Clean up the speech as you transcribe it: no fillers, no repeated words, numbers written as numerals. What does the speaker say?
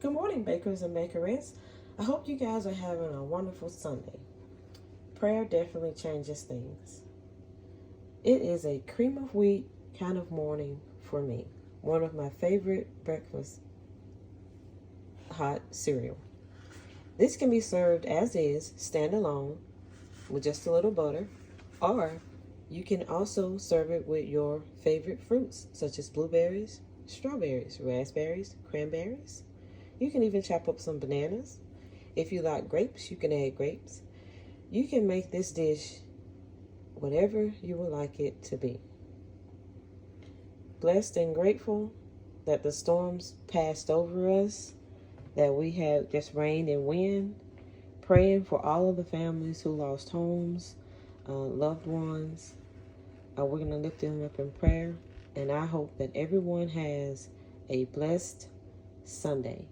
Good morning, bakers and bakeries. I hope you guys are having a wonderful Sunday. Prayer definitely changes things. It is a cream of wheat kind of morning for me. One of my favorite breakfast hot cereal. This can be served as is, standalone, with just a little butter, or you can also serve it with your favorite fruits, such as blueberries, strawberries, raspberries, cranberries. You can even chop up some bananas. If you like grapes, you can add grapes. You can make this dish whatever you would like it to be. Blessed and grateful that the storms passed over us, that we had just rain and wind. Praying for all of the families who lost homes, loved ones. We're going to lift them up in prayer. And I hope that everyone has a blessed Sunday.